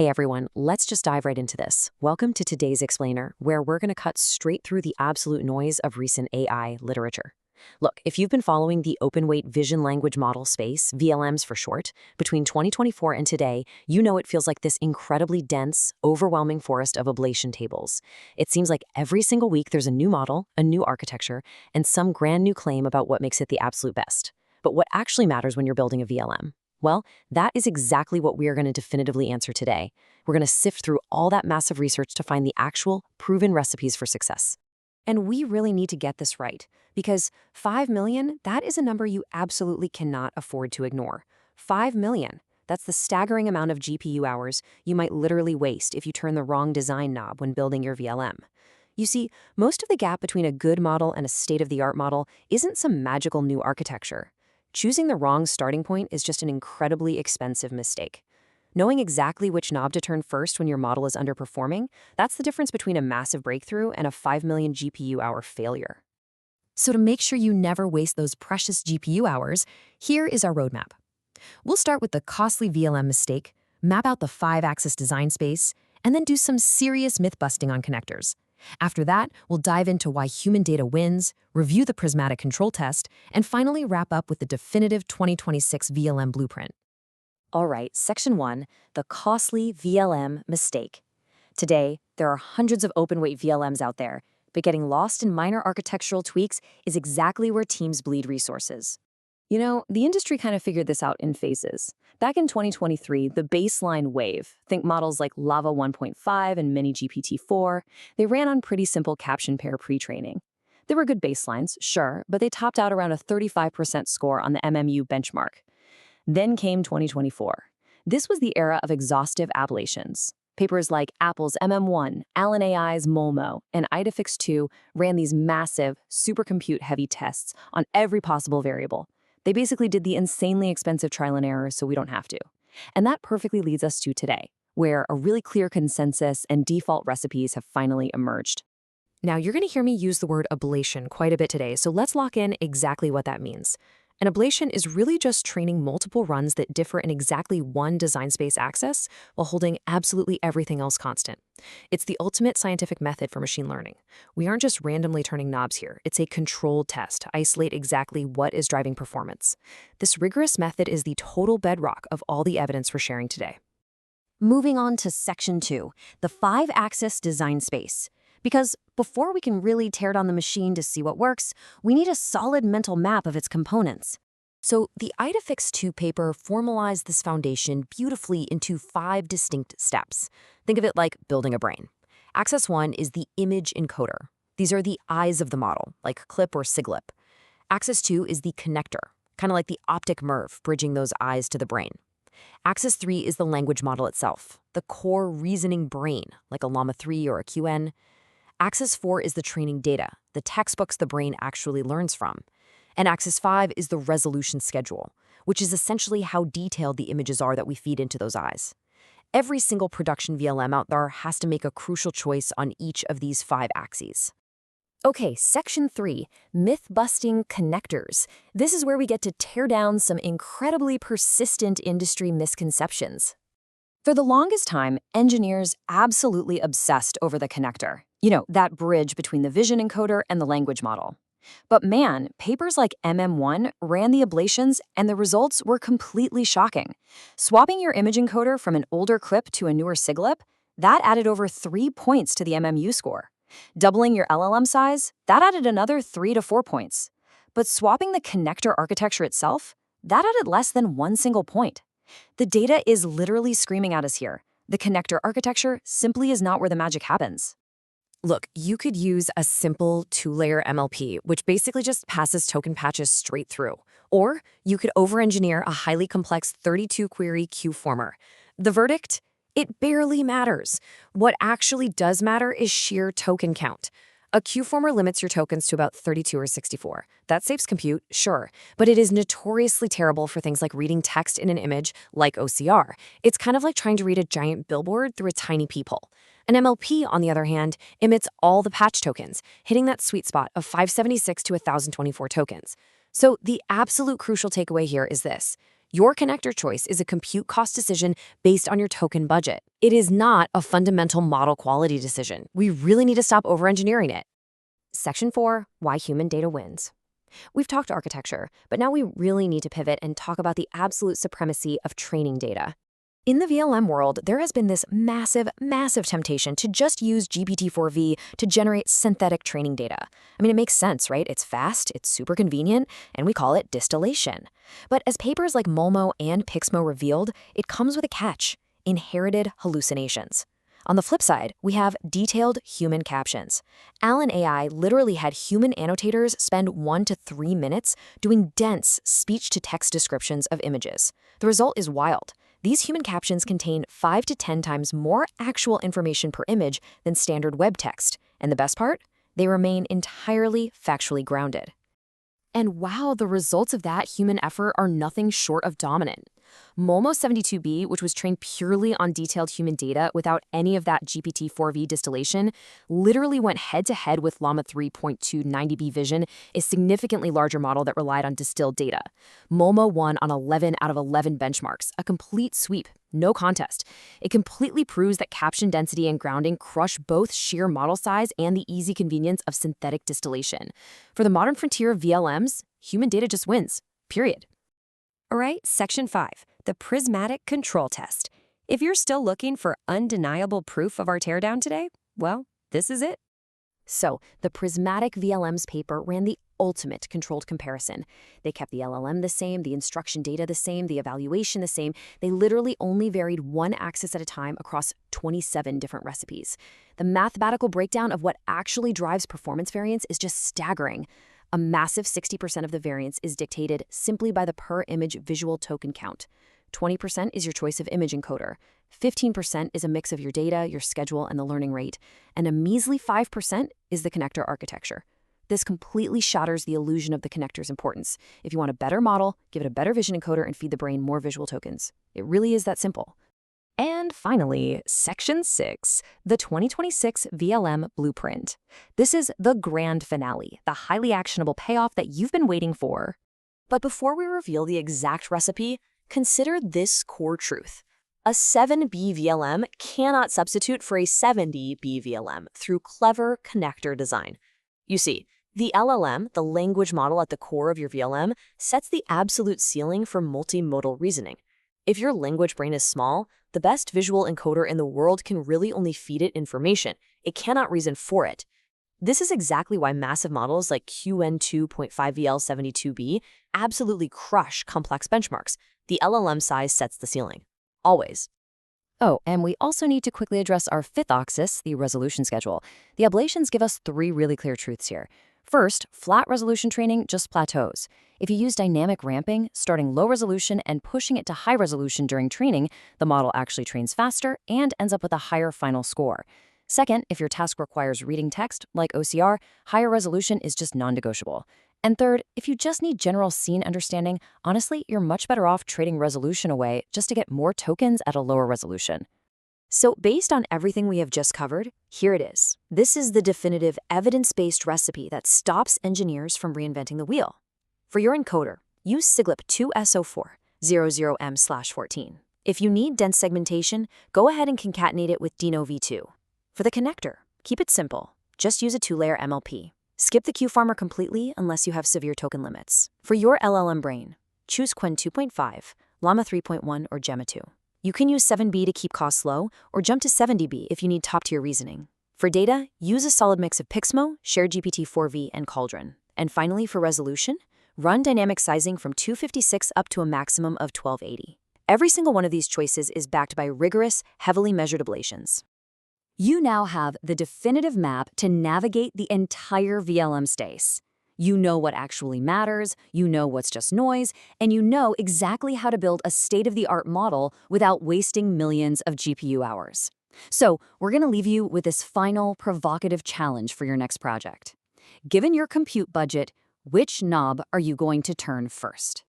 Hey everyone, let's just dive right into this. Welcome to today's explainer, where we're going to cut straight through the absolute noise of recent AI literature. Look, if you've been following the open weight vision language model space, VLMs for short, between 2024 and today, you know it feels like this incredibly dense, overwhelming forest of ablation tables. It seems like every single week there's a new model, a new architecture, and some grand new claim about what makes it the absolute best. But what actually matters when you're building a VLM? Well, that is exactly what we are going to definitively answer today. We're going to sift through all that massive research to find the actual, proven recipes for success. And we really need to get this right, because 5 million, that is a number you absolutely cannot afford to ignore. 5 million. That's the staggering amount of GPU hours you might literally waste if you turn the wrong design knob when building your VLM. You see, most of the gap between a good model and a state-of-the-art model isn't some magical new architecture. Choosing the wrong starting point is just an incredibly expensive mistake. Knowing exactly which knob to turn first when your model is underperforming, that's the difference between a massive breakthrough and a 5 million GPU hour failure. So to make sure you never waste those precious GPU hours, here is our roadmap. We'll start with the costly VLM mistake, map out the 5-axis design space, and then do some serious myth-busting on connectors. After that, we'll dive into why human data wins, review the prismatic control test, and finally wrap up with the definitive 2026 VLM blueprint. All right, Section 1, the costly VLM mistake. Today, there are hundreds of open-weight VLMs out there, but getting lost in minor architectural tweaks is exactly where teams bleed resources. You know, the industry kind of figured this out in phases. Back in 2023, the baseline wave, think models like Lava 1.5 and Mini GPT-4, they ran on pretty simple caption pair pre-training. They were good baselines, sure, but they topped out around a 35% score on the MMU benchmark. Then came 2024. This was the era of exhaustive ablations. Papers like Apple's MM1, Allen AI's Molmo, and IDFix2 ran these massive, supercompute-heavy tests on every possible variable. They basically did the insanely expensive trial and error so we don't have to. And that perfectly leads us to today, where a really clear consensus and default recipes have finally emerged. Now, you're going to hear me use the word ablation quite a bit today, so let's lock in exactly what that means. An ablation is really just training multiple runs that differ in exactly one design space axis while holding absolutely everything else constant. It's the ultimate scientific method for machine learning. We aren't just randomly turning knobs here. It's a controlled test to isolate exactly what is driving performance. This rigorous method is the total bedrock of all the evidence we're sharing today. Moving on to Section 2, the 5-axis design space. Because before we can really tear down the machine to see what works, we need a solid mental map of its components. So the IDFix2 paper formalized this foundation beautifully into 5 distinct steps. Think of it like building a brain. Axis 1 is the image encoder. These are the eyes of the model, like clip or siglip. Axis 2 is the connector, kind of like the optic nerve, bridging those eyes to the brain. Axis 3 is the language model itself, the core reasoning brain, like a Llama 3 or a QN. Axis 4 is the training data, the textbooks the brain actually learns from. And Axis 5 is the resolution schedule, which is essentially how detailed the images are that we feed into those eyes. Every single production VLM out there has to make a crucial choice on each of these 5 axes. Okay, Section 3, myth-busting connectors. This is where we get to tear down some incredibly persistent industry misconceptions. For the longest time, engineers absolutely obsessed over the connector. You know, that bridge between the vision encoder and the language model. But man, papers like MM1 ran the ablations and the results were completely shocking. Swapping your image encoder from an older clip to a newer siglip, that added over 3 points to the MMU score. Doubling your LLM size, that added another 3 to 4 points. But swapping the connector architecture itself, that added less than 1 single point. The data is literally screaming at us here. The connector architecture simply is not where the magic happens. Look, you could use a simple 2-layer MLP, which basically just passes token patches straight through. Or you could over-engineer a highly complex 32-query Q-former. The verdict? It barely matters. What actually does matter is sheer token count. A Q-former limits your tokens to about 32 or 64. That saves compute, sure, but it is notoriously terrible for things like reading text in an image like OCR. It's kind of like trying to read a giant billboard through a tiny peephole. An MLP, on the other hand, emits all the patch tokens, hitting that sweet spot of 576 to 1024 tokens. So the absolute crucial takeaway here is this. Your connector choice is a compute cost decision based on your token budget. It is not a fundamental model quality decision. We really need to stop over-engineering it. Section 4, Why Human Data Wins. We've talked architecture, but now we really need to pivot and talk about the absolute supremacy of training data. In the VLM world, there has been this massive temptation to just use GPT-4v to generate synthetic training data. I mean, it makes sense, right? It's fast, it's super convenient, and we call it distillation. But as papers like Mulmo and Pixmo revealed, it comes with a catch: inherited hallucinations. On the flip side, we have detailed human captions. Allen AI literally had human annotators spend 1 to 3 minutes doing dense speech-to-text descriptions of images. The result is wild. These human captions contain 5 to 10 times more actual information per image than standard web text. And the best part? They remain entirely factually grounded. And wow, the results of that human effort are nothing short of dominant. Momo 72B, which was trained purely on detailed human data without any of that GPT-4v distillation, literally went head-to-head with Llama 3.2 90B Vision, a significantly larger model that relied on distilled data. Momo won on 11 out of 11 benchmarks, a complete sweep, no contest. It completely proves that caption density and grounding crush both sheer model size and the easy convenience of synthetic distillation. For the modern frontier of VLMs, human data just wins, period. All right, Section 5, the prismatic control test. If you're still looking for undeniable proof of our teardown today, well, this is it. So, the Prismatic VLMs paper ran the ultimate controlled comparison. They kept the LLM the same, the instruction data the same, the evaluation the same. They literally only varied one axis at a time across 27 different recipes. The mathematical breakdown of what actually drives performance variance is just staggering. A massive 60% of the variance is dictated simply by the per-image visual token count. 20% is your choice of image encoder. 15% is a mix of your data, your schedule, and the learning rate. And a measly 5% is the connector architecture. This completely shatters the illusion of the connector's importance. If you want a better model, give it a better vision encoder and feed the brain more visual tokens. It really is that simple. And finally, Section 6, the 2026 VLM Blueprint. This is the grand finale, the highly actionable payoff that you've been waiting for. But before we reveal the exact recipe, consider this core truth. A 7B VLM cannot substitute for a 70B VLM through clever connector design. You see, the LLM, the language model at the core of your VLM, sets the absolute ceiling for multimodal reasoning. If your language brain is small, the best visual encoder in the world can really only feed it information. It cannot reason for it. This is exactly why massive models like QN2.5VL72B absolutely crush complex benchmarks. The LLM size sets the ceiling. Always. Oh, and we also need to quickly address our fifth axis, the resolution schedule. The ablations give us 3 really clear truths here. First, flat resolution training just plateaus. If you use dynamic ramping, starting low resolution and pushing it to high resolution during training, the model actually trains faster and ends up with a higher final score. Second, if your task requires reading text, like OCR, higher resolution is just non-negotiable. And third, if you just need general scene understanding, honestly, you're much better off trading resolution away just to get more tokens at a lower resolution. So based on everything we have just covered, here it is. This is the definitive evidence-based recipe that stops engineers from reinventing the wheel. For your encoder, use SIGLIP 2SO400M/14. If you need dense segmentation, go ahead and concatenate it with Dino v2. For the connector, keep it simple. Just use a 2-layer MLP. Skip the QFarmer completely unless you have severe token limits. For your LLM brain, choose Qwen 2.5, Llama 3.1, or Gemma 2. You can use 7B to keep costs low, or jump to 70B if you need top-tier reasoning. For data, use a solid mix of Pixmo, Shared GPT-4v, and Cauldron. And finally, for resolution, run dynamic sizing from 256 up to a maximum of 1280. Every single one of these choices is backed by rigorous, heavily measured ablations. You now have the definitive map to navigate the entire VLM space. You know what actually matters, you know what's just noise, and you know exactly how to build a state-of-the-art model without wasting millions of GPU hours. So, we're going to leave you with this final, provocative challenge for your next project. Given your compute budget, which knob are you going to turn first?